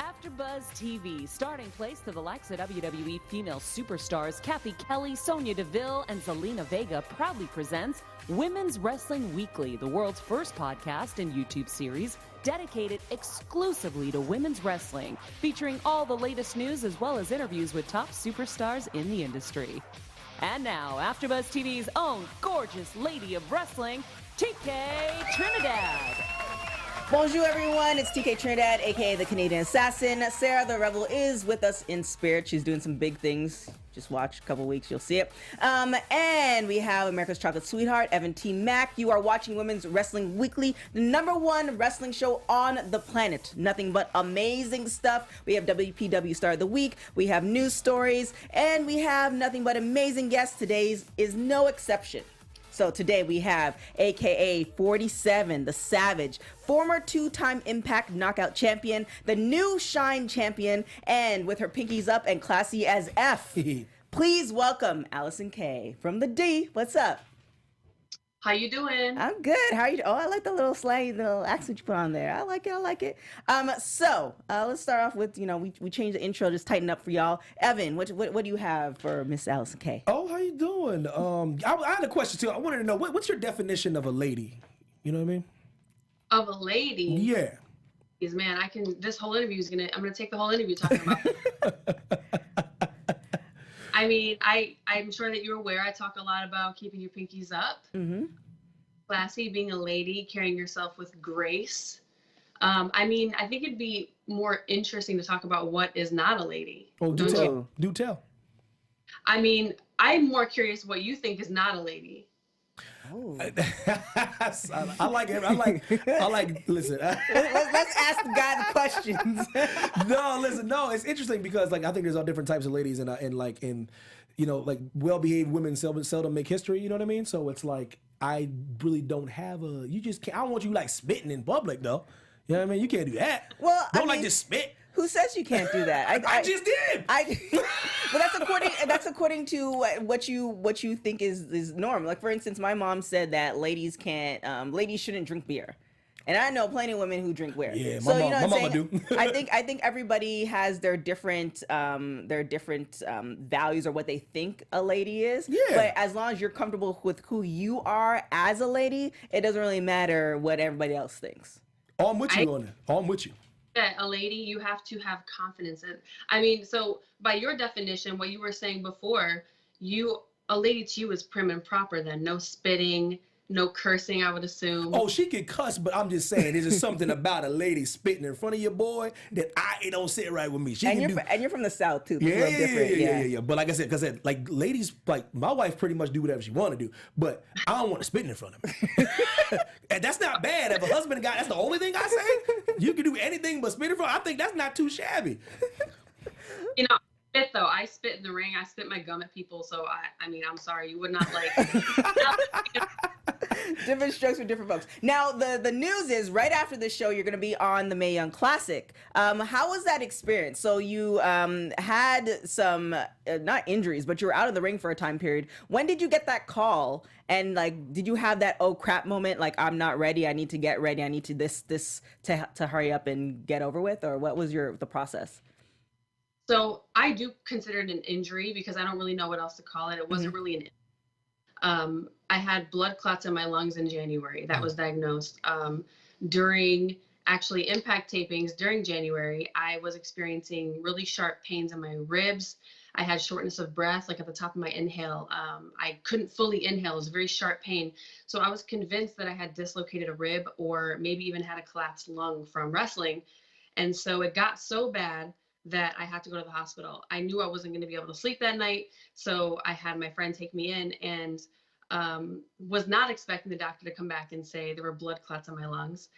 AfterBuzz TV, starting place to the likes of WWE female superstars Kathy Kelly, Sonya Deville, and Zelina Vega, proudly presents Women's Wrestling Weekly, the world's first podcast and YouTube series dedicated exclusively to women's wrestling, featuring all the latest news as well as interviews with top superstars in the industry. And now, AfterBuzz TV's own gorgeous lady of wrestling, TK Trinidad. Bonjour, everyone. It's TK Trinidad, aka the Canadian Assassin. Sarah the Rebel is with us in spirit. She's doing some big things. Just watch a couple weeks, you'll see it. And we have America's Chocolate Sweetheart, Evan T. Mack. You are watching Women's Wrestling Weekly, the #1 wrestling show on the planet. Nothing but amazing stuff. We have WPW Star of the Week, we have news stories, and we have nothing but amazing guests. Today's is no exception. So today we have AKA 47, the Savage, former 2-time Impact Knockout champion, the new Shine champion, and with her pinkies up and classy as F. Please welcome Allysin K from the D. What's up? How you doing? I'm good. How are you? Oh, I like the little slangy little accent you put on there. I like it. So let's start off with, we changed the intro, just tighten up for y'all. Evan, what do you have for Miss Allysin K? Oh, how you doing? I had a question too. I wanted to know what's your definition of a lady? You know what I mean? Of a lady? Yeah. Man, this whole interview I'm gonna take the whole interview talking about. I mean, I'm sure that you're aware I talk a lot about keeping your pinkies up, classy, being a lady, carrying yourself with grace. I mean, I think it'd be more interesting to talk about what is not a lady. Oh, do tell. I mean, I'm more curious what you think is not a lady. Oh. I like it. I like. Listen. Let's ask the guy the questions. No, it's interesting because I think there's all different types of ladies and well-behaved women seldom make history. You know what I mean? So it's like I really don't have a. You just can't. I don't want you spitting in public though. You know what I mean? You can't do that. Well, don't just spit. Who says you can't do that? I just did. But that's according to what you think is normal. Like, for instance, my mom said that ladies shouldn't drink beer, and I know plenty of women who drink beer. Yeah, so my mama do. I think everybody has their different values or what they think a lady is. Yeah. But as long as you're comfortable with who you are as a lady, it doesn't really matter what everybody else thinks. Oh, I'm with you on it. Oh, I'm with you. That a lady, you have to have confidence in. I mean, so by your definition, what you were saying before, a lady to you is prim and proper then. No spitting, no cursing, I would assume. Oh, she can cuss, but I'm just saying, there's just something about a lady spitting in front of your boy that it don't sit right with me. And you're from the South too. Yeah. But like I said, ladies, my wife pretty much do whatever she want to do, but I don't want to spit in front of her. And that's not bad. If a husband got, that's the only thing I say. You can do anything but spit in front. I think that's not too shabby. Spit though. I spit in the ring. I spit my gum at people. So I mean, I'm sorry, you would not like. Different strokes for different folks. Now, the news is right after this show, you're going to be on the Mae Young Classic. How was that experience? So you had some, not injuries, but you were out of the ring for a time period. When did you get that call? And did you have that, oh crap moment? I'm not ready. I need to get ready. I need to this to hurry up and get over with? Or what was the process? So I do consider it an injury because I don't really know what else to call it. It wasn't really an I had blood clots in my lungs in January. That was diagnosed. During actually Impact tapings during January, I was experiencing really sharp pains in my ribs. I had shortness of breath, at the top of my inhale. I couldn't fully inhale. It was very sharp pain. So I was convinced that I had dislocated a rib or maybe even had a collapsed lung from wrestling. And so it got so bad that I had to go to the hospital. I knew I wasn't going to be able to sleep that night. So I had my friend take me in and was not expecting the doctor to come back and say there were blood clots in my lungs.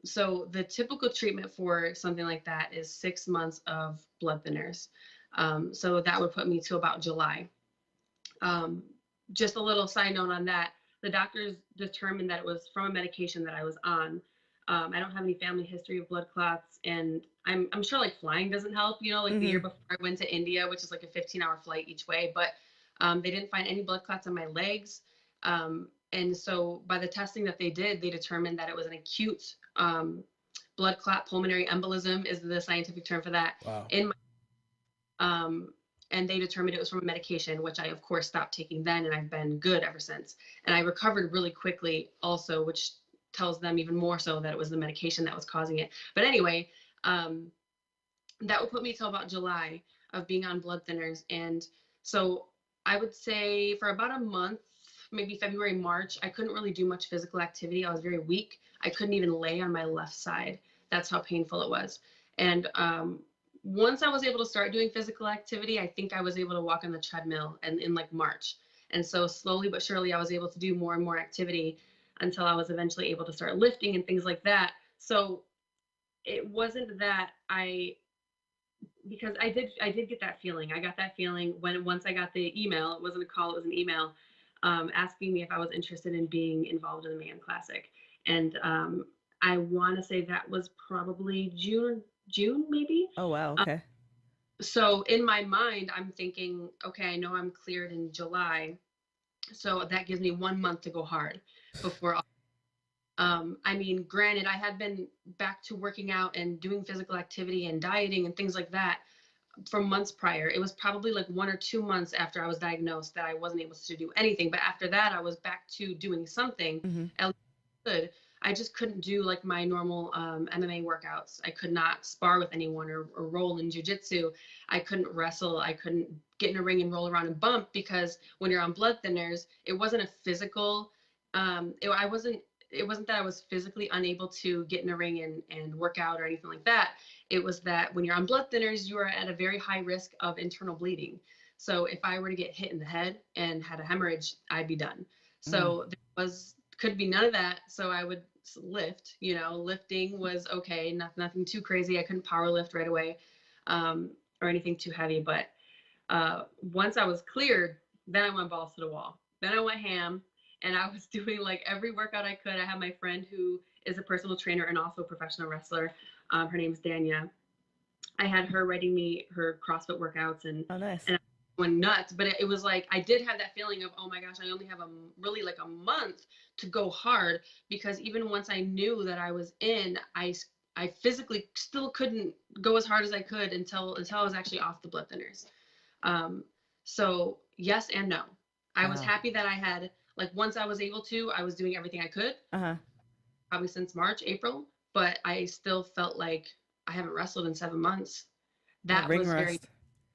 So the typical treatment for something like that is 6 months of blood thinners. So that would put me to about July. Just a little side note on that, the doctors determined that it was from a medication that I was on. I don't have any family history of blood clots, and I'm sure flying doesn't help, the year before I went to India, which is a 15-hour flight each way, but they didn't find any blood clots on my legs. And so by the testing that they did, they determined that it was an acute blood clot pulmonary embolism is the scientific term for that. Wow. In my, and they determined it was from a medication, which I of course stopped taking then, and I've been good ever since. And I recovered really quickly also, which tells them even more so that it was the medication that was causing it. But anyway, that would put me till about July of being on blood thinners. And so I would say for about a month, maybe February, March, I couldn't really do much physical activity. I was very weak. I couldn't even lay on my left side. That's how painful it was. And once I was able to start doing physical activity, I think I was able to walk on the treadmill and in like March. And so slowly but surely I was able to do more and more activity until I was eventually able to start lifting and things like that. So it wasn't that because I did get that feeling. I got that feeling once I got the email. It wasn't a call, it was an email asking me if I was interested in being involved in the Mae Young Classic. And I want to say that was probably June maybe. Oh, wow. Okay. So in my mind, I'm thinking, okay, I know I'm cleared in July. So that gives me 1 month to go hard before. I mean, granted, I had been back to working out and doing physical activity and dieting and things like that for months prior. It was probably like 1 or 2 months after I was diagnosed that I wasn't able to do anything. But after that, I was back to doing something. At least good. I just couldn't do like my normal MMA workouts. I could not spar with anyone or roll in jiu-jitsu. I couldn't wrestle. I couldn't get in a ring and roll around and bump because when you're on blood thinners, it wasn't a physical, it wasn't that I was physically unable to get in a ring and work out or anything like that. It was that when you're on blood thinners, you are at a very high risk of internal bleeding. So if I were to get hit in the head and had a hemorrhage, I'd be done. So there could be none of that. So I would lift, lifting was okay. Nothing too crazy. I couldn't power lift right away or anything too heavy. But once I was cleared, then I went balls to the wall. Then I went ham. And I was doing like every workout I could. I have my friend who is a personal trainer and also a professional wrestler. Her name's Danya. I had her writing me her CrossFit workouts and nice. And I went nuts. But it was like I did have that feeling of, oh my gosh, I only have really like a month to go hard, because even once I knew that I was in, I physically still couldn't go as hard as I could until I was actually off the blood thinners. So yes and no. I was happy that I had. Like once I was able to, I was doing everything I could, probably since March, April, but I still felt like I haven't wrestled in 7 months. That was very,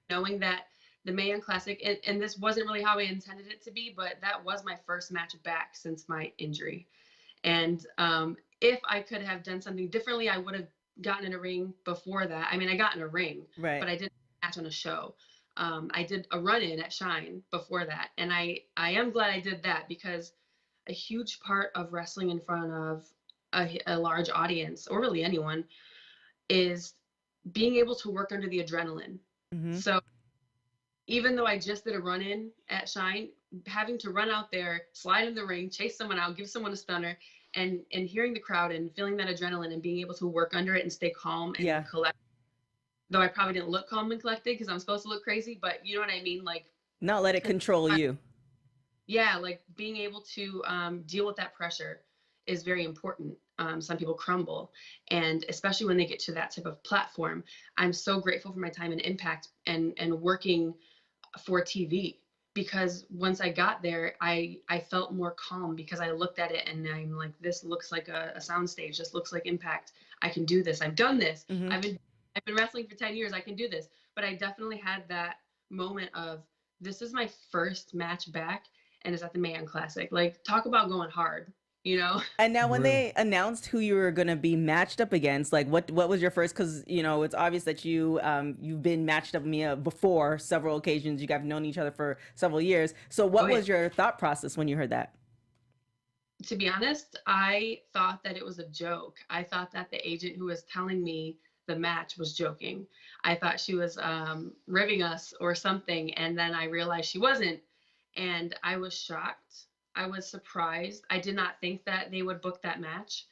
knowing that the Mae Young Classic, and this wasn't really how I intended it to be, but that was my first match back since my injury. And if I could have done something differently, I would have gotten in a ring before that. I mean, I got in a ring, but I didn't match on a show. I did a run-in at Shine before that, and I am glad I did that, because a huge part of wrestling in front of a large audience, or really anyone, is being able to work under the adrenaline. So even though I just did a run-in at Shine, having to run out there, slide in the ring, chase someone out, give someone a stunner, and hearing the crowd and feeling that adrenaline and being able to work under it and stay calm and collect. Though I probably didn't look calm and collected because I'm supposed to look crazy, but you know what I mean? Like, not let it control you. Yeah, like being able to deal with that pressure is very important. Some people crumble, and especially when they get to that type of platform. I'm so grateful for my time and Impact and working for TV, because once I got there, I felt more calm, because I looked at it and I'm like, this looks like a soundstage. This looks like Impact. I can do this. I've done this. I've been wrestling for 10 years. I can do this. But I definitely had that moment of, this is my first match back, and it's at the Mae Young Classic. Like, talk about going hard, And now when they announced who you were going to be matched up against, like what was your first, because, it's obvious that you've been matched up with Mia before several occasions. You guys have known each other for several years. So what was your thought process when you heard that? To be honest, I thought that it was a joke. I thought that the agent who was telling me the match was joking. I thought she was ribbing us or something, and then I realized she wasn't, and I was shocked. I was surprised. I did not think that they would book that match.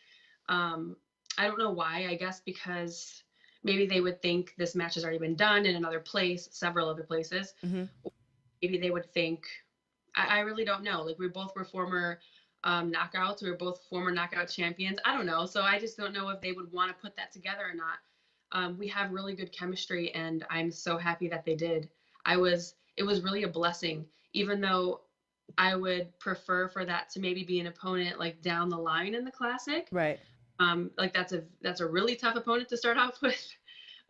I don't know why. I guess because maybe they would think this match has already been done in another place, several other places. Maybe they would think, I really don't know. Like, we both were former knockouts. We were both former knockout champions. I don't know. So I just don't know if they would want to put that together or not. We have really good chemistry, and I'm so happy that they did. It was really a blessing, even though I would prefer for that to maybe be an opponent like down the line in the classic. Right. Like that's a really tough opponent to start off with,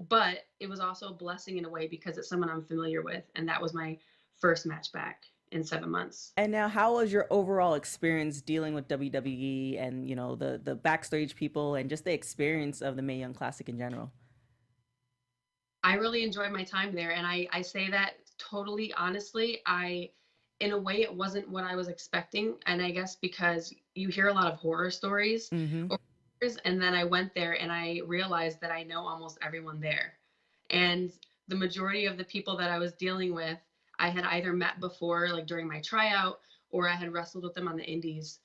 but it was also a blessing in a way because it's someone I'm familiar with, and that was my first match back in 7 months. And now, how was your overall experience dealing with WWE and, you know, the backstage people and just the experience of the Mae Young Classic in general? I really enjoyed my time there, and I say that totally honestly. In a way, it wasn't what I was expecting, and I guess because you hear a lot of horror stories, Mm-hmm. and then I went there and I realized that I know almost everyone there, and the majority of the people that I was dealing with, I had either met before, like during my tryout, or I had wrestled with them on the indies,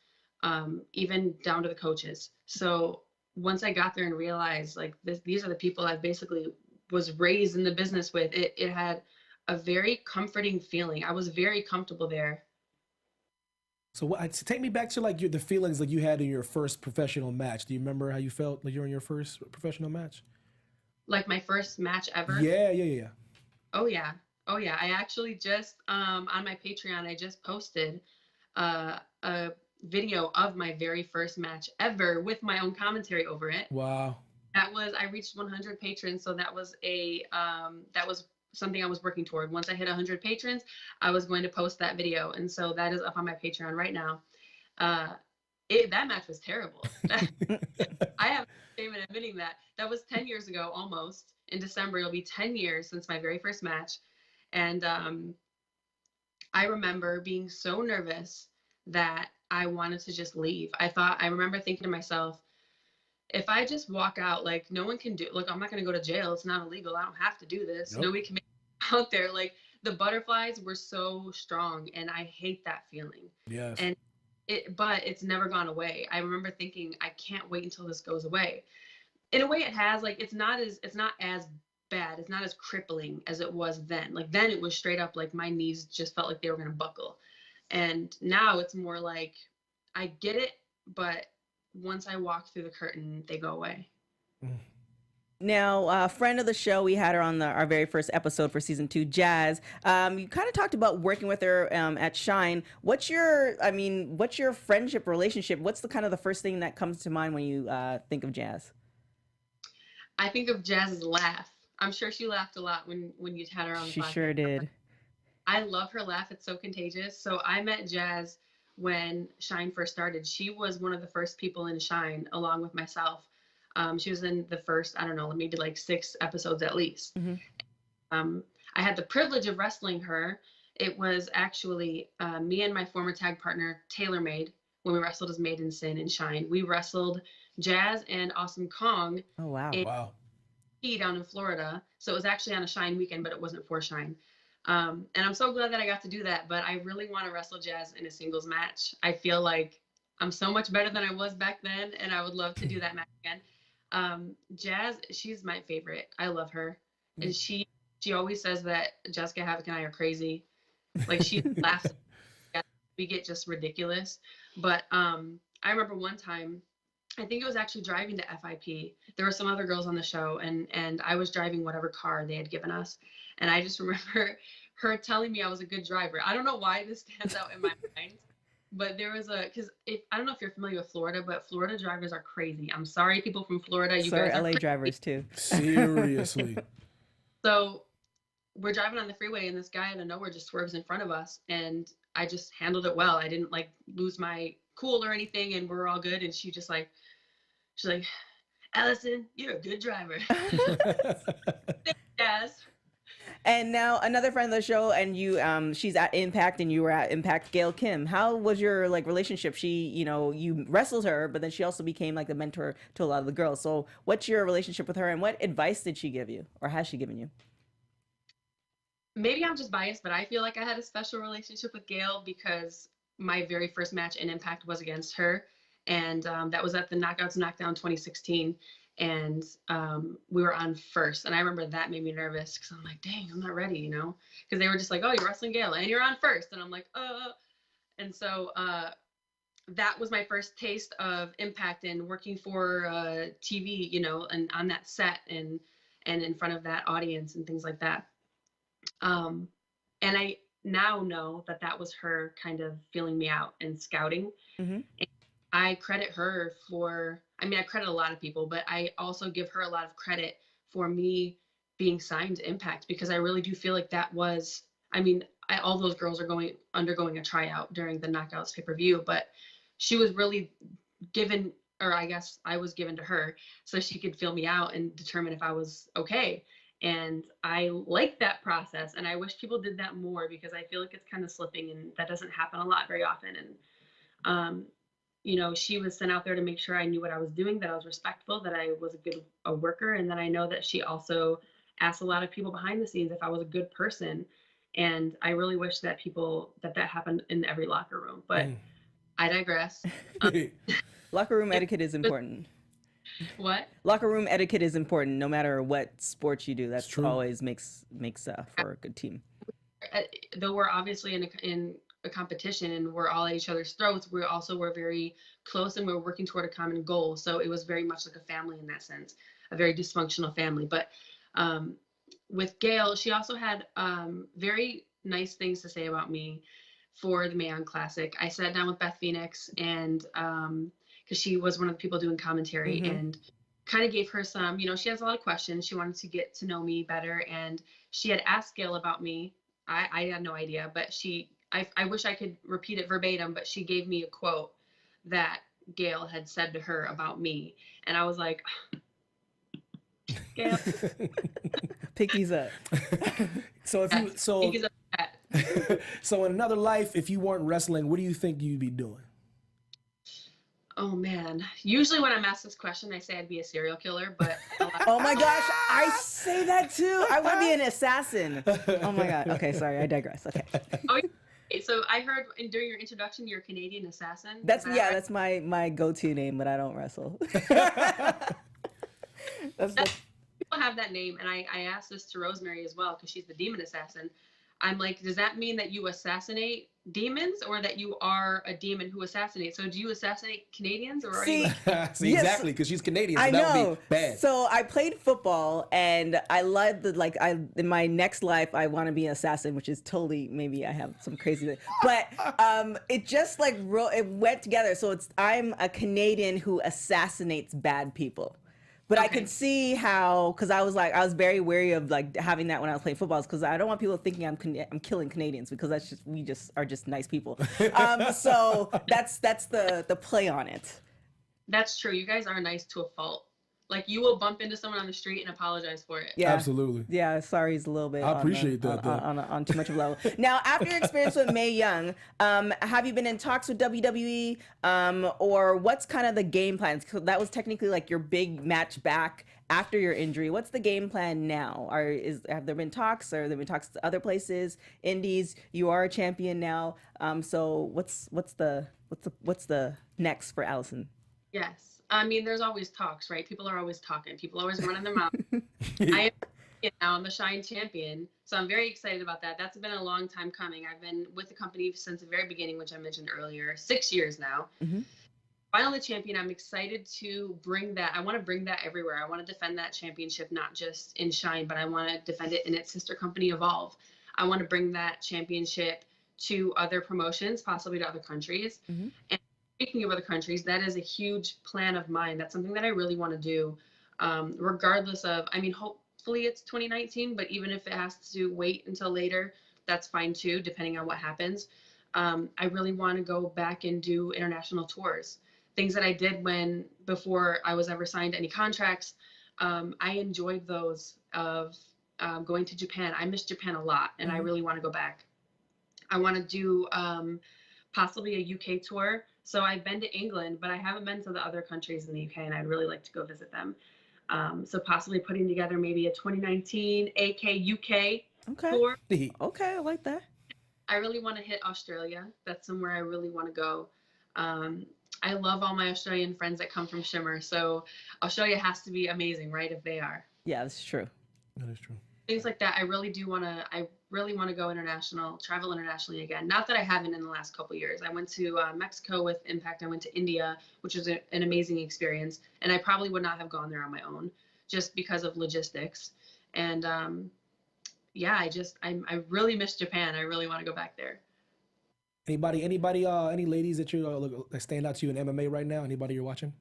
even down to the coaches. So once I got there and realized like these are the people I basically was raised in the business with, it had a very comforting feeling. I was very comfortable there. So take me back to like the feelings like you had in your first professional match. Do you remember how you felt like you were in your first professional match? Like my first match ever? Yeah. Oh yeah. Oh yeah. I actually just on my Patreon I just posted a video of my very first match ever with my own commentary over it. Wow. I reached 100 patrons, so that was something I was working toward. Once I hit 100 patrons, I was going to post that video, and so that is up on my Patreon right now. That match was terrible. I have shame in admitting that. That was 10 years ago, almost. In December, it'll be 10 years since my very first match, and I remember being so nervous that I wanted to just leave. I remember thinking to myself, if I just walk out, like no one can look, I'm not going to go to jail. It's not illegal. I don't have to do this. Nope. Nobody can make me out there. Like the butterflies were so strong, and I hate that feeling. Yes. And but it's never gone away. I remember thinking, I can't wait until this goes away. In a way it has, like, it's not as bad. It's not as crippling as it was then. Like then it was straight up like my knees just felt like they were going to buckle. And now it's more like I get it, but once I walk through the curtain, they go away. Now, a friend of the show, we had her on our very first episode for season 2, Jazz. You kind of talked about working with her at Shine. What's your friendship relationship? What's the kind of the first thing that comes to mind when you think of Jazz? I think of Jazz's laugh. I'm sure she laughed a lot when you had her on the podcast. She sure did. I love her laugh. It's so contagious. So I met Jazz when Shine first started. She was one of the first people in Shine, along with myself. She was in the first, I don't know, maybe like 6 episodes at least. Mm-hmm. I had the privilege of wrestling her. It was actually me and my former tag partner, Taylor Made, when we wrestled as Made in Sin and Shine. We wrestled Jazz and Awesome Kong. Oh, wow. Wow. Down in Florida. So it was actually on a Shine weekend, but it wasn't for Shine. And I'm so glad that I got to do that, but I really want to wrestle Jazz in a singles match. I feel like I'm so much better than I was back then, and I would love to do that match again. Jazz, she's my favorite. I love her. And she always says that Jessica Havoc and I are crazy. Like she laughs. We get just ridiculous. But I remember one time, I think it was actually driving to FIP. There were some other girls on the show, and I was driving whatever car they had given us. And I just remember her telling me I was a good driver. I don't know why this stands out in my mind, but there was I don't know if you're familiar with Florida, but Florida drivers are crazy. I'm sorry, people from Florida. You Sorry, guys are LA crazy. drivers too. Seriously. So we're driving on the freeway, and this guy out of nowhere just swerves in front of us, and I just handled it well. I didn't like lose my cool or anything, and we're all good. And she's like, Allysin, you're a good driver. Yes. And now another friend of the show, and you, she's at Impact, and you were at Impact, Gail Kim. How was your relationship? She, you wrestled her, but then she also became like the mentor to a lot of the girls. So what's your relationship with her, and what advice did she give you, or has she given you? Maybe I'm just biased, but I feel like I had a special relationship with Gail because my very first match in Impact was against her. And that was at the Knockouts Knockdown 2016. And we were on first. And I remember that made me nervous because I'm like, dang, I'm not ready, Because they were just like, oh, you're wrestling Gail and you're on first. And I'm like, And so that was my first taste of Impact and working for TV, you know, and on that set and in front of that audience and things like that. And I now know that that was her kind of feeling me out and scouting. Mm-hmm. And I credit her for, I mean, I credit a lot of people, but I also give her a lot of credit for me being signed to Impact, because I really do feel like that was, I mean, all those girls are undergoing a tryout during the Knockouts pay-per-view, but she was really given, or I guess I was given to her so she could feel me out and determine if I was okay. And I like that process, and I wish people did that more, because I feel like it's kind of slipping, and that doesn't happen a lot very often. And you know, she was sent out there to make sure I knew what I was doing, that I was respectful, that I was a worker, and then I know that she also asked a lot of people behind the scenes if I was a good person. And I really wish that that happened in every locker room, but I digress. Locker room etiquette is important. What? Locker room etiquette is important, no matter what sports you do. That's true. Always makes for a good team. Though we're obviously in a competition and we're all at each other's throats, we're very close, and we're working toward a common goal. So it was very much like a family in that sense, a very dysfunctional family. But with Gail, she also had very nice things to say about me for the Mae Young Classic. I sat down with Beth Phoenix, and because she was one of the people doing commentary, and kind of gave her some, you know, she has a lot of questions. She wanted to get to know me better, and she had asked Gail about me. I had no idea, but I wish I could repeat it verbatim, but she gave me a quote that Gail had said to her about me. And I was like, Gail. Pickies up. Pickies up. So in another life, if you weren't wrestling, what do you think you'd be doing? Oh man. Usually when I'm asked this question, I say I'd be a serial killer, but Oh my gosh, I say that too. I want to be an assassin. Oh my god. Okay, sorry, I digress. Okay. Oh, so I heard during your introduction, you're a Canadian assassin. That's my go-to name, but I don't wrestle. that's People have that name, and I asked this to Rosemary as well, because she's the demon assassin. I'm like, does that mean that you assassinate demons, or that you are a demon who assassinates? So do you assassinate Canadians, or are you? See, yes, exactly, because she's Canadian. So I that know. Would be bad. So I played football, and I love in my next life I want to be an assassin, which is totally, maybe I have some crazy, but it just it went together. So I'm a Canadian who assassinates bad people. But okay. I could see how, because I was very wary of having that when I was playing football, because I don't want people thinking I'm killing Canadians, because we are just nice people. So that's the play on it. That's true. You guys are nice to a fault. Like, you will bump into someone on the street and apologize for it. Yeah, absolutely. Yeah, sorry, it's a little bit. I appreciate that. On too much of a level. Now, after your experience with Mae Young, have you been in talks with WWE, or what's kind of the game plan? Because that was technically like your big match back after your injury. What's the game plan now? Have there been talks, or have there been talks to other places, indies? You are a champion now. So what's the next for Allysin? Yes. I mean, there's always talks, right? People are always talking. People always running their mouth. I'm the Shine champion, so I'm very excited about that. That's been a long time coming. I've been with the company since the very beginning, which I mentioned earlier, 6 years now. Mm-hmm. Finally champion, I'm excited to bring that. I want to bring that everywhere. I want to defend that championship, not just in Shine, but I want to defend it in its sister company, Evolve. I want to bring that championship to other promotions, possibly to other countries. Mm-hmm. And speaking of other countries, that is a huge plan of mine. That's something that I really want to do, regardless of, I mean, hopefully it's 2019, but even if it has to wait until later, that's fine too, depending on what happens. I really want to go back and do international tours, things that I did before I was ever signed to any contracts. I enjoyed those of going to Japan. I miss Japan a lot, and I really want to go back. I want to do possibly a UK tour. So I've been to England, but I haven't been to the other countries in the UK, and I'd really like to go visit them. So possibly putting together maybe a 2019 AK UK tour. Okay, I like that. I really want to hit Australia. That's somewhere I really want to go. I love all my Australian friends that come from Shimmer, so Australia has to be amazing, right, if they are. Yeah, that's true. That is true. things like that. I really want to go travel internationally again. Not that I haven't in the last couple years. I went to Mexico with Impact. I went to India, which was an amazing experience. And I probably would not have gone there on my own just because of logistics. And yeah, I really miss Japan. I really want to go back there. Any ladies that you that stand out to you in MMA right now? Anybody you're watching?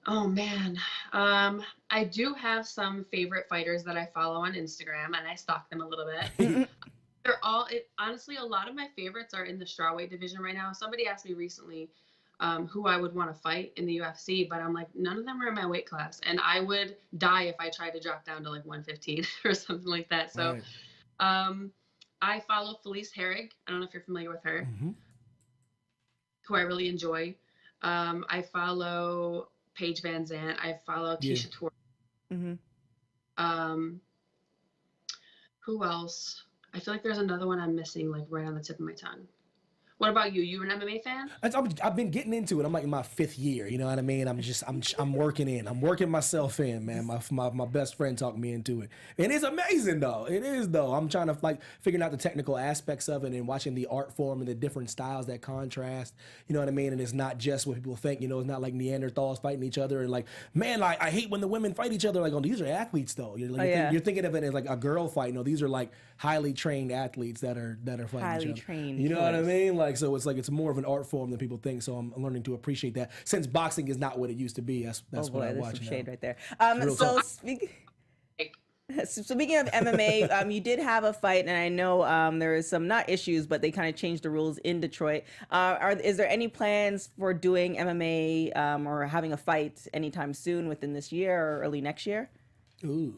Oh man, I do have some favorite fighters that I follow on Instagram, and I stalk them a little bit. Honestly, a lot of my favorites are in the strawweight division right now. Somebody asked me recently who I would want to fight in the UFC, but I'm like, none of them are in my weight class, and I would die if I tried to drop down to like 115 or something like that. So, right. I follow Felice Herrig. I don't know if you're familiar with her, who I really enjoy. I follow Paige Van Zandt. I follow Keisha Torres. Who else? I feel like there's another one I'm missing, like right on the tip of my tongue. What about you? You an MMA fan? I've been getting into it. I'm like in my 5th year. You know what I mean? I'm working in. I'm working myself in, man. My best friend talked me into it, and it's amazing though. It is though. I'm trying to like figuring out the technical aspects of it and watching the art form and the different styles that contrast. You know what I mean? And it's not just what people think. You know, it's not like Neanderthals fighting each other and like, man, like I hate when the women fight each other. Like, oh, these are athletes though. You're thinking of it as like a girl fight. No, these are like highly trained athletes that are fighting each other. Highly trained. You know what I mean? Like, so it's more of an art form than people think. So I'm learning to appreciate that. Since boxing is not what it used to be, that's what I watch. Some shade right there. Speaking of MMA, you did have a fight, and I know there is some not issues, but they kind of changed the rules in Detroit. Is there any plans for doing MMA or having a fight anytime soon within this year or early next year? Ooh.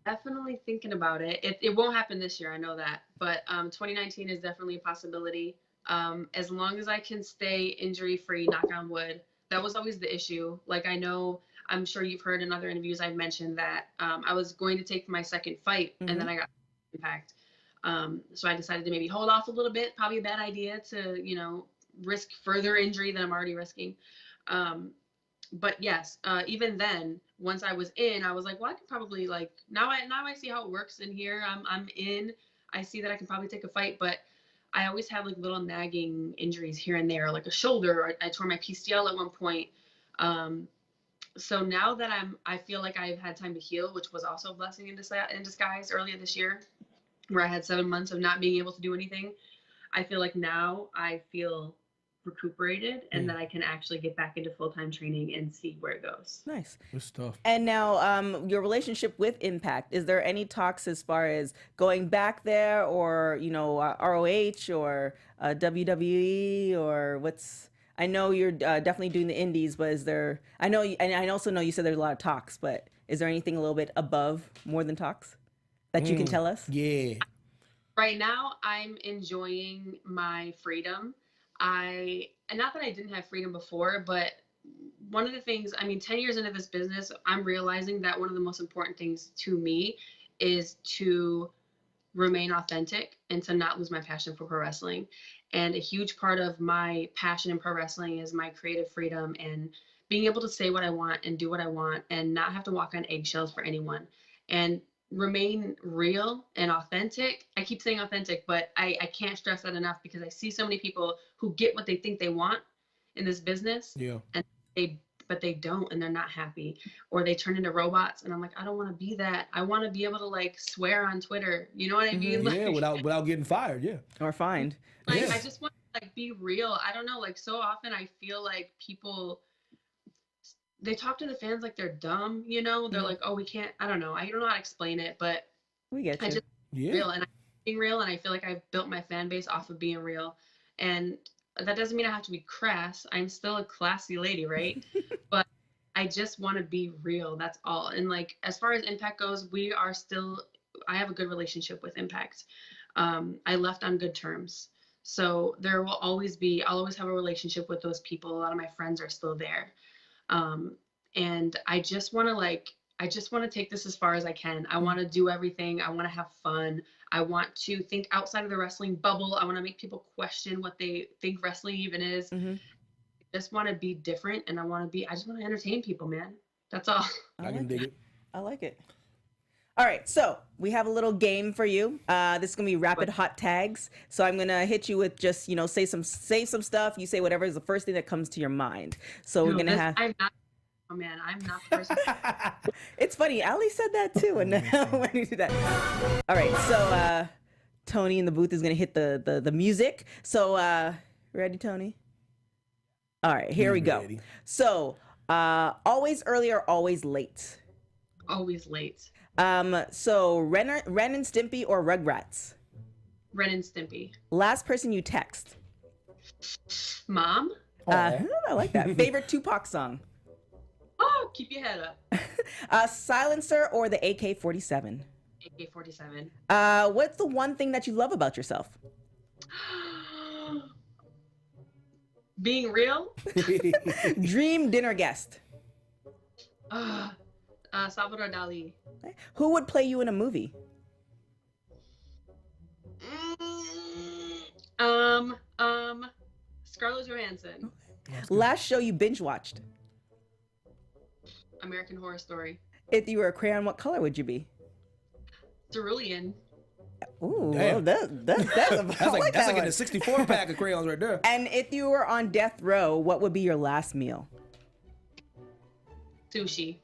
Definitely thinking about it. It won't happen this year, I know that, but 2019 is definitely a possibility. As long as I can stay injury-free, knock on wood. That was always the issue. Like, I'm sure you've heard in other interviews I've mentioned that I was going to take my second fight, and then I got Impact. So I decided to maybe hold off a little bit. Probably a bad idea to, risk further injury than I'm already risking. But yes, even then, once I was in, I was like, well, I could probably now I see how it works in here. I'm in. I see that I can probably take a fight, but I always have like little nagging injuries here and there, like a shoulder. I tore my PCL at one point. So now that I feel like I've had time to heal, which was also a blessing in disguise earlier this year, where I had 7 months of not being able to do anything. I feel like now I feel recuperated and that I can actually get back into full-time training and see where it goes. Nice. Good stuff. And now your relationship with Impact, is there any talks as far as going back there or, ROH or WWE or what's... I know you're definitely doing the indies, but is there... I also know you said there's a lot of talks, but is there anything a little bit above more than talks that you can tell us? Yeah. Right now, I'm enjoying my freedom. And not that I didn't have freedom before, but one of the things, 10 years into this business, I'm realizing that one of the most important things to me is to remain authentic and to not lose my passion for pro wrestling. And a huge part of my passion in pro wrestling is my creative freedom and being able to say what I want and do what I want and not have to walk on eggshells for anyone. And remain real and authentic. I keep saying authentic, but I can't stress that enough because I see so many people who get what they think they want in this business, and but they don't, and they're not happy, or they turn into robots. And I'm like, I don't want to be that. I want to be able to swear on Twitter. You know what I mean? Yeah, without getting fired. Yeah, or fined. I just want to be real. I don't know. So often I feel like people, they talk to the fans like they're dumb, They're like, oh, we can't, I don't know how to explain it, but we get you. I just real, and I'm being real, and I feel like I've built my fan base off of being real. And that doesn't mean I have to be crass. I'm still a classy lady, right? But I just want to be real. That's all. And as far as Impact goes, I have a good relationship with Impact. I left on good terms. So I'll always have a relationship with those people. A lot of my friends are still there. And I just want to take this as far as I can. I want to do everything. I want to have fun. I want to think outside of the wrestling bubble. I want to make people question what they think wrestling even is. I just want to be different, and I just want to entertain people, man. That's all. I can dig it. I like it. All right, so we have a little game for you. This is gonna be rapid hot tags. So I'm gonna hit you with just, say some stuff. You say whatever is the first thing that comes to your mind. So we're gonna have. I'm not. Oh man, I'm not the person. It's funny. Ali said that too, and now when you do that. All right, so Tony in the booth is gonna hit the music. So ready, Tony? All right, here we go. Ready. So always early or always late? Always late. So Ren and Stimpy or Rugrats? Ren and Stimpy. Last person you text? Mom. I like that. Favorite Tupac song? Oh, keep your head up. Silencer or the AK-47? AK-47. What's the one thing that you love about yourself? Being real. Dream dinner guest? Salvador Dali. Who would play you in a movie? Scarlett Johansson. Last show you binge watched? American Horror Story. If you were a crayon, what color would you be? Cerulean. Ooh, Damn. well, that's like in a 64 pack of crayons right there. And if you were on death row, what would be your last meal? Sushi.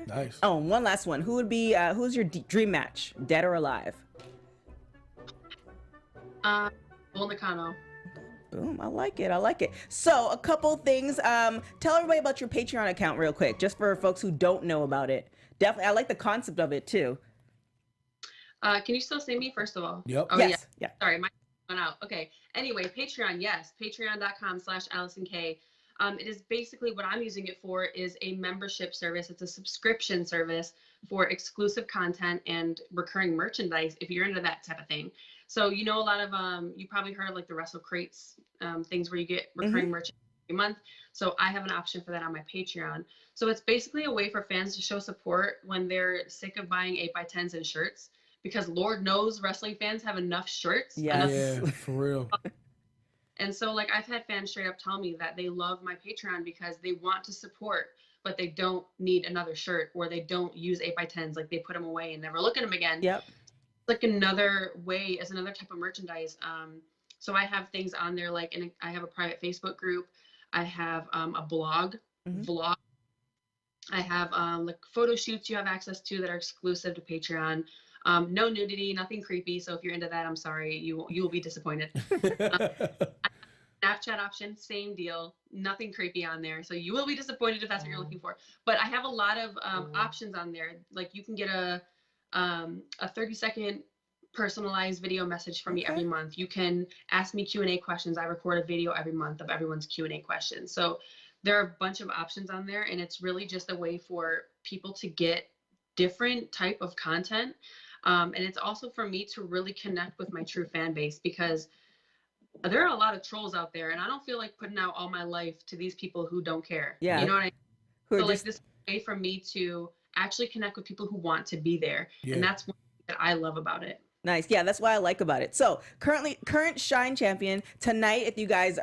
Nice. Oh, one last one. Who's your dream match, dead or alive? Bull Nakano. Boom, I like it. So a couple things. Tell everybody about your Patreon account real quick, just for folks who don't know about it. Definitely, I like the concept of it too. Can you still see me, first of all? Yep. Oh, Yes. Yeah. Sorry, my went out. Okay. Anyway, Patreon, yes. Patreon.com/AllysinK. It is basically what I'm using it for is a membership service. It's a subscription service for exclusive content and recurring merchandise if you're into that type of thing. So, a lot of, you probably heard of like the Wrestle Crates, things where you get recurring merchandise every month. So I have an option for that on my Patreon. So it's basically a way for fans to show support when they're sick of buying 8x10s and shirts, because Lord knows wrestling fans have enough shirts. Yes. Yeah, for real. And so like I've had fans straight up tell me that they love my Patreon because they want to support, but they don't need another shirt, or they don't use 8x10s. Like they put them away and never look at them again. Yep. Like another way, as another type of merchandise. So I have things on there, like, and I have a private Facebook group. I have a blog, vlog. I have like photo shoots you have access to that are exclusive to Patreon. No nudity, nothing creepy. So if you're into that, I'm sorry, you will be disappointed. Snapchat option, same deal. Nothing creepy on there. So you will be disappointed if that's what you're looking for. But I have a lot of options on there. Like you can get a 30-second personalized video message from me every month. You can ask me Q&A questions. I record a video every month of everyone's Q&A questions. So there are a bunch of options on there, and it's really just a way for people to get different type of content. And it's also for me to really connect with my true fan base, because there are a lot of trolls out there, and I don't feel like putting out all my life to these people who don't care. Yeah. You know what I mean? Who So are like just- this is a way for me to actually connect with people who want to be there. Yeah. And that's one thing that I love about it. Nice. Yeah, that's what I like about it. So current Shine champion tonight, if you guys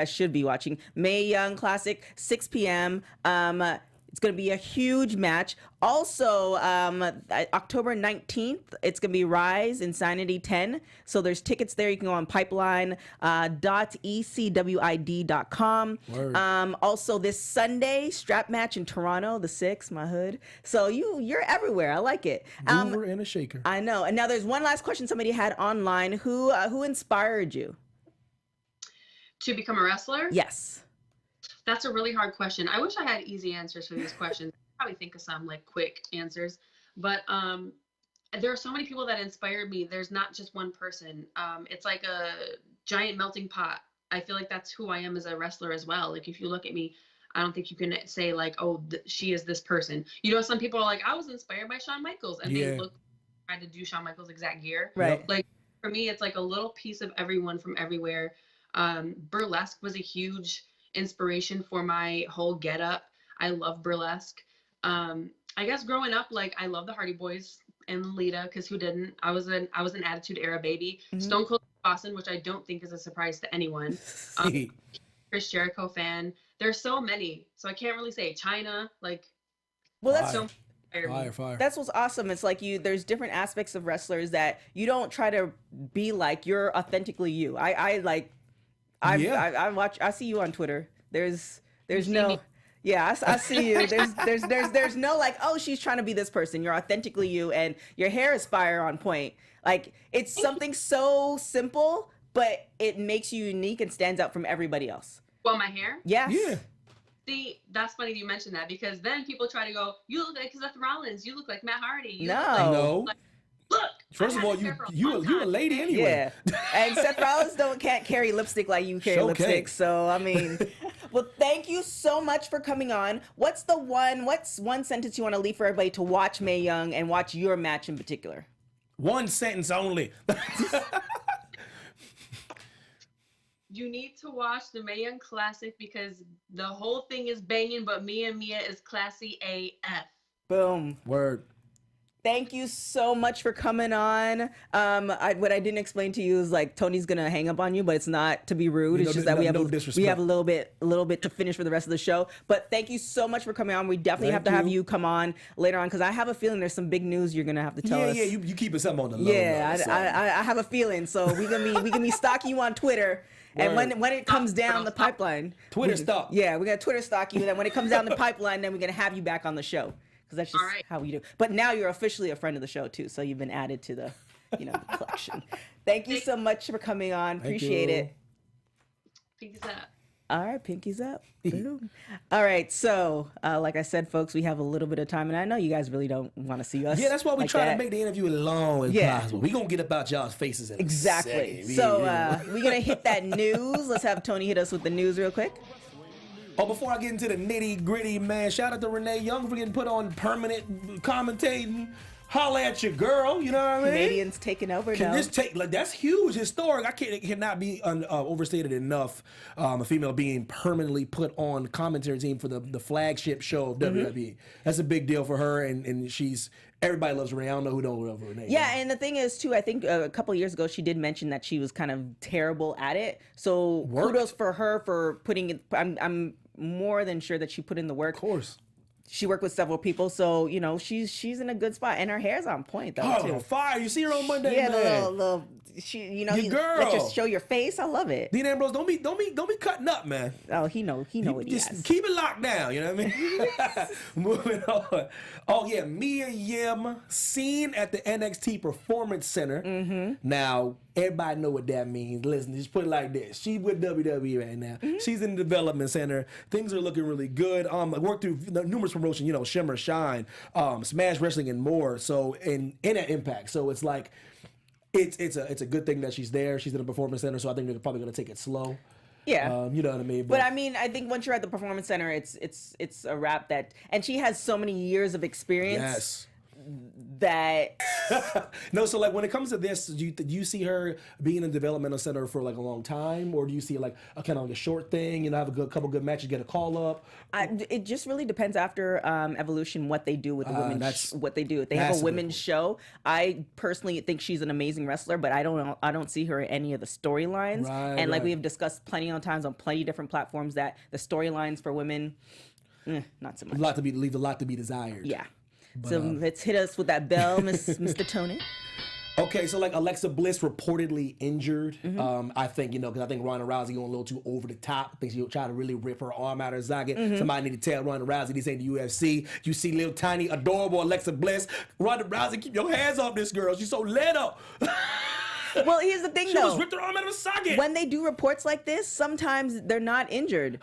should be watching Mae Young Classic, 6 p.m. It's going to be a huge match. Also, October 19th, it's going to be Rise Insanity 10. So there's tickets there. You can go on pipeline.ecwid.com. Also this Sunday, strap match in Toronto, the 6th, my hood. So you're everywhere. I like it. Mover and a shaker. I know. And now there's one last question somebody had online. Who inspired you? To become a wrestler? Yes. That's a really hard question. I wish I had easy answers for these questions. I'd probably think of some like quick answers, but there are so many people that inspired me. There's not just one person. It's like a giant melting pot. I feel like that's who I am as a wrestler as well. Like if you look at me, I don't think you can say like, oh, she is this person. Some people are like, I was inspired by Shawn Michaels, and they tried to do Shawn Michaels' exact gear. Right. Like for me, it's like a little piece of everyone from everywhere. Burlesque was a huge inspiration for my whole getup. I love burlesque. I guess growing up, like I love the Hardy Boys and Lita, because who didn't? I was an Attitude Era baby. Stone Cold Austin, which I don't think is a surprise to anyone. Chris Jericho fan. There's so many, so I can't really say. China, like. Well, Fire. That's what's awesome. It's like there's different aspects of wrestlers that you don't try to be like. You're authentically you. I see you on Twitter. There's no, yeah, I see you. There's no like, oh, she's trying to be this person. You're authentically you, and your hair is fire on point. Like, it's something so simple, but it makes you unique and stands out from everybody else. Well, my hair? Yes. Yeah. See, that's funny that you mentioned that, because then people try to go, you look like Seth Rollins, you look like Matt Hardy. You No. look like, No. like, look. First of all, you a lady anyway. Yeah. And Seth Rollins can't carry lipstick like you carry lipstick. So, I mean, well, thank you so much for coming on. What's one sentence you want to leave for everybody to watch Mae Young and watch your match in particular? One sentence only. You need to watch the Mae Young Classic because the whole thing is banging, but Mia is classy AF. Boom. Word. Thank you so much for coming on. What I didn't explain to you is like Tony's gonna hang up on you, but it's not to be rude. It's just that we have a little bit to finish for the rest of the show. But thank you so much for coming on. We definitely have to have you come on later on because I have a feeling there's some big news you're gonna have to tell us. Yeah, you keeping something on the low. Yeah, I have a feeling. So we can be stalking you on Twitter. And when it comes down the pipeline, Twitter stalk. Yeah, we're gonna Twitter stalk you. And then when it comes down the pipeline, then we're gonna have you back on the show. Because that's just how we do. But now you're officially a friend of the show too, so you've been added to the, the collection. Thank you so much for coming on. Appreciate it. Pinkies up. All right, pinkies up. Boom. All right, so like I said, folks, we have a little bit of time, and I know you guys really don't want to see us. Yeah, that's why we like try that. to make the interview as long as possible. We're going to get about y'all's faces in Exactly. a second. So we're going to hit that news. Let's have Tony hit us with the news real quick. Oh, before I get into the nitty gritty, man, shout out to Renee Young for getting put on permanent commentating. Holla at your girl, you know what I mean? Canadians taking over now. That's huge, historic. It cannot be overstated enough. A female being permanently put on commentary team for the flagship show of WWE. That's a big deal for her, and everybody loves Renee. I don't know who don't love Renee. Yeah, and the thing is too, I think a couple of years ago she did mention that she was kind of terrible at it. So kudos for her for putting it. I'm more than sure that she put in the work. Of course. She worked with several people, so she's in a good spot, and her hair's on point though too. Fire! You see her on Monday, yeah, man. the little Your girl. let you show your face. I love it. Dean Ambrose, don't be cutting up, man. Oh, he know what he Just has. keep it locked down. You know what I mean? Moving on. Oh yeah, Mae Young seen at the NXT Performance Center. Now everybody know what that means. Listen, just put it like this: she's with WWE right now. She's in the Development Center. Things are looking really good. I worked through numerous promotions, Shimmer, Shine, Smash Wrestling, and more. So in that Impact. So it's like. It's a good thing that she's there. She's in the Performance Center, so I think they're probably going to take it slow. Yeah, you know what I mean. But I mean, I think once you're at the Performance Center, it's a wrap and she has so many years of experience. Yes. That no, so like when it comes to this, do you see her being in the developmental center for like a long time, or do you see it like a kind of like a short thing? Have a couple good matches, get a call up. It just really depends after Evolution what they do with the women. What they do. If they have a women's show, I personally think she's an amazing wrestler, but I don't see her in any of the storylines. And like we have discussed plenty of times on plenty of different platforms that the storylines for women, not so much. Leave a lot to be desired. Yeah. So let's hit us with that bell, Mr. Tony. Okay, so like Alexa Bliss reportedly injured. I think, because I think Ronda Rousey going a little too over the top. I think she'll try to really rip her arm out of her socket. Somebody need to tell Ronda Rousey this ain't the UFC. You see little tiny adorable Alexa Bliss. Ronda Rousey, keep your hands off this girl. She's so little. Well, here's the thing, she though. She was ripped her arm out of a socket. When they do reports like this, sometimes they're not injured.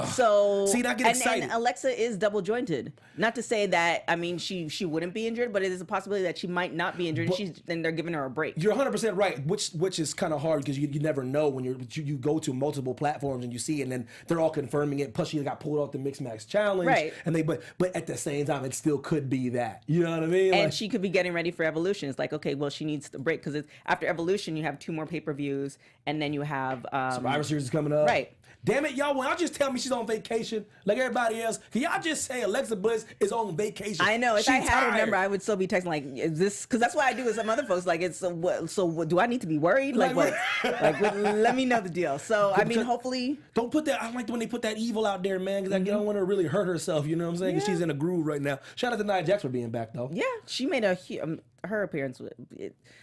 So see, I get excited. And Alexa is double jointed. Not to say that, I mean, she wouldn't be injured, but it is a possibility that she might not be injured. And they're giving her a break. You're 100% right, which is kind of hard because you never know when you go to multiple platforms and you see it, and then they're all confirming it. Plus, she got pulled off the Mixed Match Challenge, right? And but at the same time, it still could be that. You know what I mean? And she could be getting ready for Evolution. It's like, okay, well, she needs the break because after Evolution, you have 2 more pay-per-views, and then you have Survivor Series is coming up, right? Damn it, y'all, when y'all just tell me she's on vacation like everybody else, can y'all just say Alexa Bliss is on vacation? I know. If She I had her tired. number, I would still be texting like, "Is this?" Because that's what I do with some other folks. Like, it's so what, do I need to be worried? Like what? Let me know the deal. So I mean, hopefully. Don't put that. I like when they put that evil out there, man, because I don't want her to really hurt herself. You know what I'm saying? 'Cause she's in a groove right now. Shout out to Nia Jax for being back though. Yeah, she made her appearance.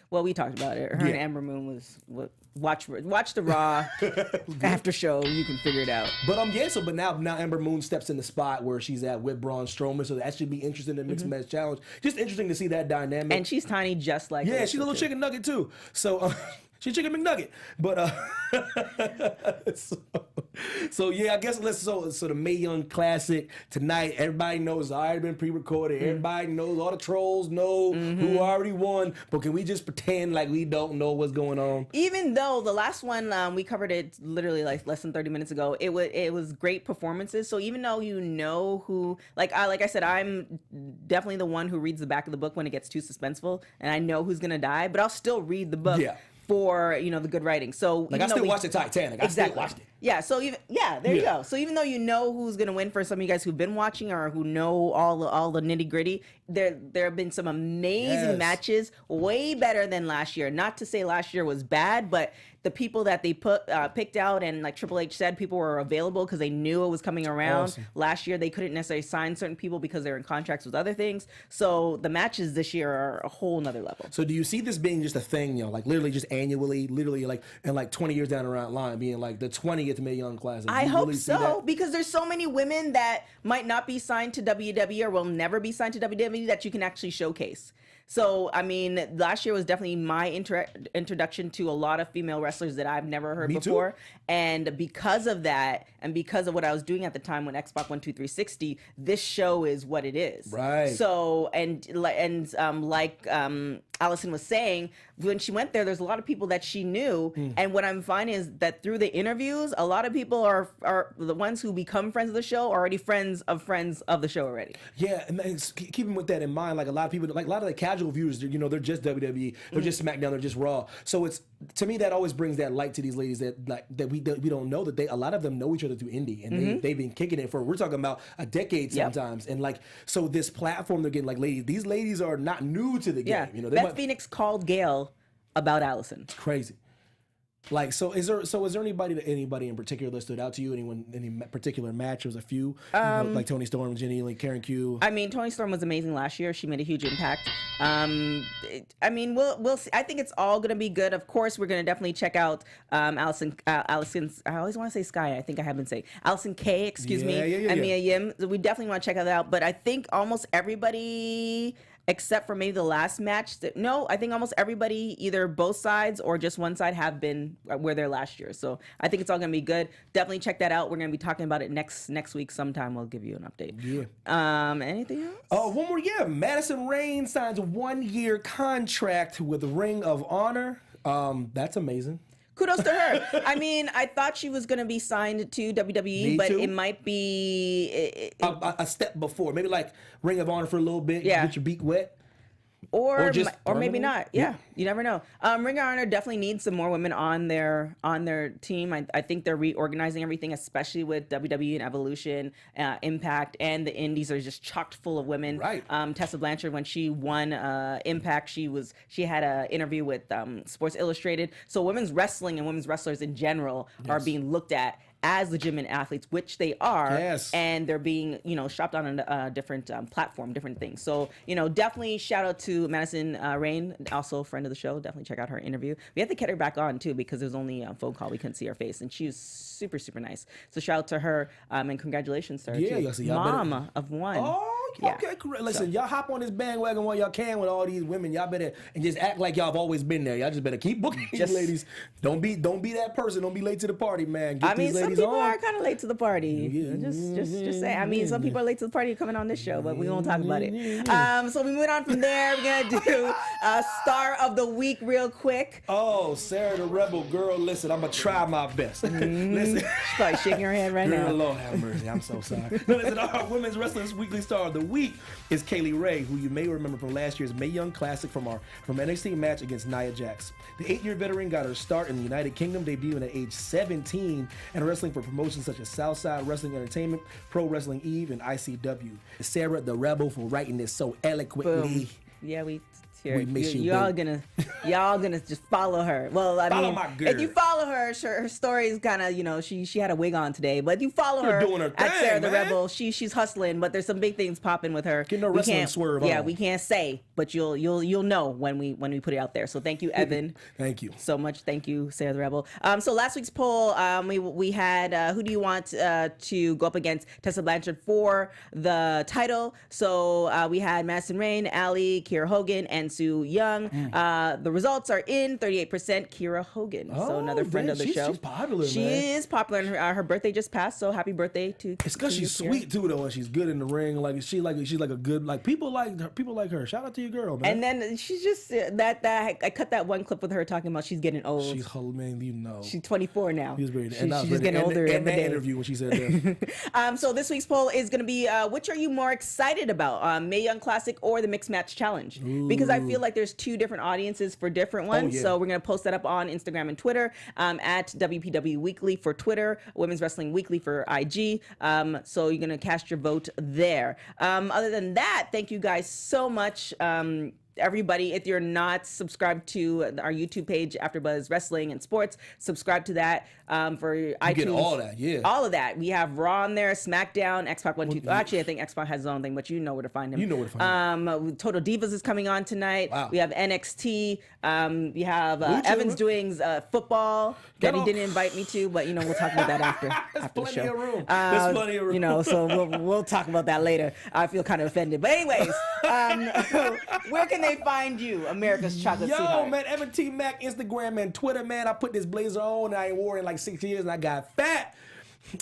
Well, we talked about it. Her and Amber Moon was watch the Raw after show. You can figure it out. But but now Amber Moon steps in the spot where she's at with Braun Strowman, so that should be interesting in the mixed match challenge. Just interesting to see that dynamic. And she's tiny, just like she's a little chicken nugget too. So she's chicken McNugget. But so yeah, I guess so the Mae Young Classic tonight. Everybody knows it's already been pre-recorded. Everybody knows, all the trolls know who already won. But can we just pretend like we don't know what's going on? Even though the last one we covered it literally like less than 30 minutes ago, it was great performances. So even though you know who, like I said, I'm definitely the one who reads the back of the book when it gets too suspenseful, and I know who's gonna die, but I'll still read the book. Yeah. For the good writing. So like I still watched the Titanic. I still watched it. Yeah. So there you go. So even though you know who's gonna win, for some of you guys who've been watching or who know all the nitty gritty, there have been some amazing matches, way better than last year. Not to say last year was bad, but the people that they picked out, and like Triple H said, people were available because they knew it was coming around. Awesome. Last year they couldn't necessarily sign certain people because they're in contracts with other things. So the matches this year are a whole nother level. So do you see this being just a thing, like literally just annually, literally like, and like 20 years down the line being like the 20th Mae Young Classic? I hope so, because there's so many women that might not be signed to WWE or will never be signed to WWE that you can actually showcase. So, I mean, last year was definitely my introduction to a lot of female wrestlers that I've never heard before. And because of that, and because of what I was doing at the time when Xbox 12360, this show is what it is. Right. So, like Allysin was saying, when she went there's a lot of people that she knew. And what I'm finding is that through the interviews, a lot of people are the ones who become friends of the show are already friends of the show already. Yeah, and keeping with that in mind, like a lot of people, like a lot of the casual viewers, they're just WWE, they're just SmackDown, they're just Raw. So it's, to me, that always brings that light to these ladies that we don't know, that a lot of them know each other through indie, and they've been kicking it for, we're talking about a decade sometimes. And like, so this platform they're getting, like these ladies are not new to the game. Beth Phoenix called Gail about Allysin. It's crazy. Like, so is there anybody in particular that stood out to you? Any particular match? There was a few, like Toni Storm, Jenny, like Karen Q. I mean, Toni Storm was amazing last year. She made a huge impact. I mean, we'll see. I think it's all gonna be good. Of course, we're gonna definitely check out Allysin's. I always want to say Sky. I think I have been saying Allysin K. Excuse me, and Mia Yim. We definitely want to check that out. But I think almost everybody, except for maybe the last match, I think almost everybody, either both sides or just one side, have been where they're last year. So I think it's all gonna be good. Definitely check that out. We're gonna be talking about it next week sometime. We'll give you an update. Yeah. Anything else? Oh, one more. Yeah, Madison Rayne signs a 1-year contract with Ring of Honor. That's amazing. Kudos to her. I mean, I thought she was going to be signed to WWE, but it might be a step before. Maybe like Ring of Honor for a little bit. Yeah. Get your beak wet. Or maybe not. Yeah, you never know. Ring of Honor definitely needs some more women on their team. I think they're reorganizing everything, especially with WWE and Evolution, Impact, and the Indies are just chocked full of women. Right. Tessa Blanchard, when she won Impact, she had an interview with Sports Illustrated. So women's wrestling and women's wrestlers in general are being looked at as legitimate athletes, which they are, and they're being, shopped on a different platform, different things. So, definitely shout out to Madison Rayne, also a friend of the show. Definitely check out her interview. We had to get her back on too because it was only a phone call. We couldn't see her face, and she was super, super nice. So shout out to her, and congratulations to her too. Mom of one. Oh, okay, correct. Listen, y'all hop on this bandwagon while y'all can with all these women. Y'all better, and just act like y'all have always been there. Y'all just better keep booking these ladies. Don't be that person. Don't be late to the party, man. Get these ladies some people on. are kind of late to the party. Just say. I mean, some people are late to the party coming on this show, but we won't talk about it. So we moved on from there. We're gonna do Star of the Week real quick. Oh, Sarah the Rebel girl. Listen, I'm gonna try my best. Listen, she's probably shaking her head right now. Lord have mercy. I'm so sorry. No, listen, our Women's Wrestling's Weekly Star of the the week is Kaylee Ray, who you may remember from last year's Mae Young Classic from NXT match against Nia Jax. The 8-year veteran got her start in the United Kingdom, debuting at age 17 and wrestling for promotions such as Southside Wrestling Entertainment, Pro Wrestling Eve, and ICW. Sarah the Rebel for writing this so eloquently. Boom. Yeah, we miss you, y'all gonna just follow her. Well, I mean, my girl. if you follow her, her story is kind of, she had a wig on today, but you follow her, doing her at thing, Sarah the man. Rebel. She's hustling, but there's some big things popping with her. Getting her wrestling swerve Yeah, on. we can't say, but you'll know when we put it out there. So thank you, Evan. Thank you so much. Thank you, Sarah the Rebel. So last week's poll, we had who do you want to go up against Tessa Blanchard for the title? So we had Madison Rayne, Allie, Kiera Hogan, and Sue Young. The results are in. 38% Kiera Hogan. So another friend of the show. She's popular, She man. is popular, and her birthday just passed. So happy birthday to. It's because she's sweet too, though, and she's good in the ring. Like she's like a good people like her. Shout out to your girl, man. And then she's just that I cut that one clip with her talking about she's getting old. She's man, She's 24 now. She's just getting older in every that day. interview when she said that. So this week's poll is going to be which are you more excited about, Mae Young Classic or the Mixed Match Challenge? Ooh. Because I feel like there's two different audiences for different ones. Yeah. So we're going to post that up on Instagram and Twitter, at WPW Weekly for Twitter, Women's Wrestling Weekly for IG. So you're going to cast your vote there. Other than that, thank you guys so much. Everybody, if you're not subscribed to our YouTube page, AfterBuzz Wrestling and Sports, subscribe to that for iTunes. You get all that, yeah. All of that. We have Raw on there, SmackDown, X-Pac 1, 2. Actually, I think X-Pac has his own thing, but you know where to find him. You know where to find him. Total Divas is coming on tonight. Wow. We have NXT. We have Evans doing football that he didn't invite me to, but we'll talk about that after the plenty show. of room. There's plenty of room. So we'll talk about that later. I feel kind of offended, but anyways, where can they find you, America's chocolate sweetheart? Yo, man, Evan T. Mac, Instagram and Twitter, man. I put this blazer on and I ain't wore it in like 6 years and I got fat.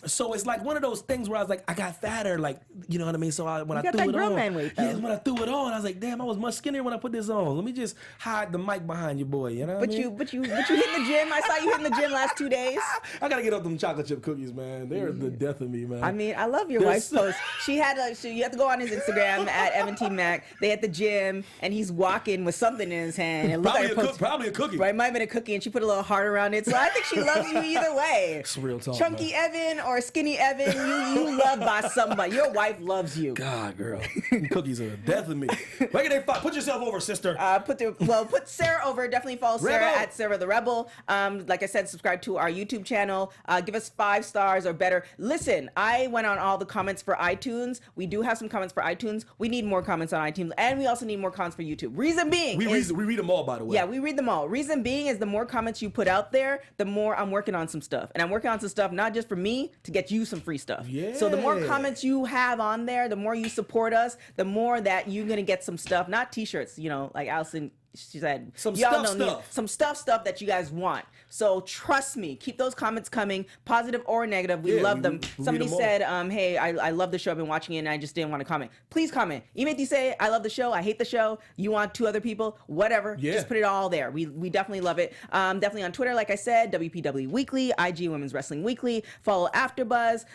So it's like one of those things where I was like, I got fatter, like, you know what I mean? So when I got threw that it grown on, man weight, though. yeah, when I threw it on, I was like, damn, I was much skinnier when I put this on. Let me just hide the mic behind you, boy. You know what I mean? But you hit the gym. I saw you hitting the gym last 2 days. I gotta get up them chocolate chip cookies, man. They're the death of me, man. I mean, I love your wife's post. She had you have to go on his Instagram at Evan T. Mac. They at the gym and he's walking with something in his hand. And Probably a cookie. Right, might have been a cookie, and she put a little heart around it. So I think she loves you either way. It's real talk. Chunky man. Evan or skinny Evan, you loved by somebody. Your wife loves you. God, girl, cookies are the death of me. Where can they find? Put yourself over, sister. Put Sarah over. Definitely follow Sarah Rebel. at Sarah the Rebel. Like I said, subscribe to our YouTube channel. Give us 5 stars or better. Listen, I went on all the comments for iTunes. We do have some comments for iTunes. We need more comments on iTunes, and we also need more comments for YouTube. Reason being, we read them all, by the way. yeah, we read them all. Reason being is the more comments you put out there, the more I'm working on some stuff, and I'm working on some stuff not just for me, to get you some free stuff. Yeah. So the more comments you have on there, the more you support us, the more that you're gonna get some stuff, not T-shirts, like Allysin. She said, some stuff that you guys want. So trust me, keep those comments coming, positive or negative. We love them. Somebody said, hey, I love the show. I've been watching it and I just didn't want to comment. Please comment. Even if you say, I love the show, I hate the show, you want 2 other people, whatever, just put it all there. We definitely love it. Definitely on Twitter, like I said, WPW Weekly, IG Women's Wrestling Weekly. Follow AfterBuzz.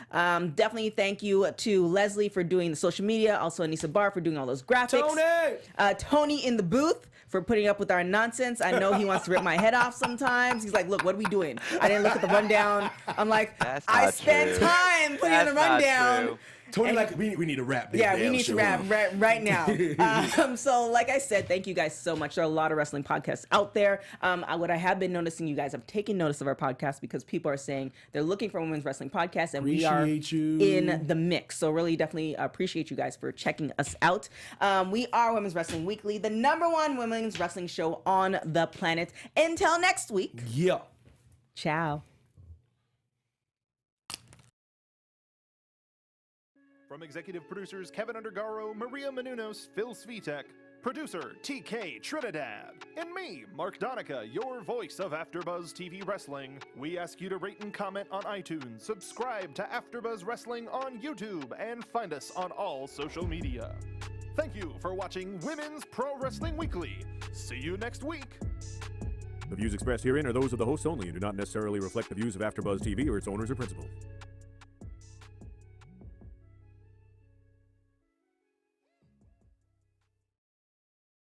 Definitely thank you to Leslie for doing the social media. Also Anissa Barr for doing all those graphics. Tony in the booth for putting up with our nonsense. I know he wants to rip my head off sometimes. He's like, look, what are we doing? I didn't look at the rundown. I'm like, I spent time putting in the rundown. Tony, we need to rap. Yeah, we need to rap right now. So like I said, thank you guys so much. There are a lot of wrestling podcasts out there. What I have been noticing, you guys have taken notice of our podcast because people are saying they're looking for women's wrestling podcasts, and we are in the mix. So really definitely appreciate you guys for checking us out. We are Women's Wrestling Weekly, the #1 women's wrestling show on the planet. Until next week. Yeah. Ciao. From executive producers Kevin Undergaro, Maria Menounos, Phil Svitek, producer TK Trinidad, and me, Mark Donica, your voice of AfterBuzz TV Wrestling, we ask you to rate and comment on iTunes, subscribe to AfterBuzz Wrestling on YouTube, and find us on all social media. Thank you for watching Women's Pro Wrestling Weekly. See you next week. The views expressed herein are those of the hosts only and do not necessarily reflect the views of AfterBuzz TV or its owners or principals.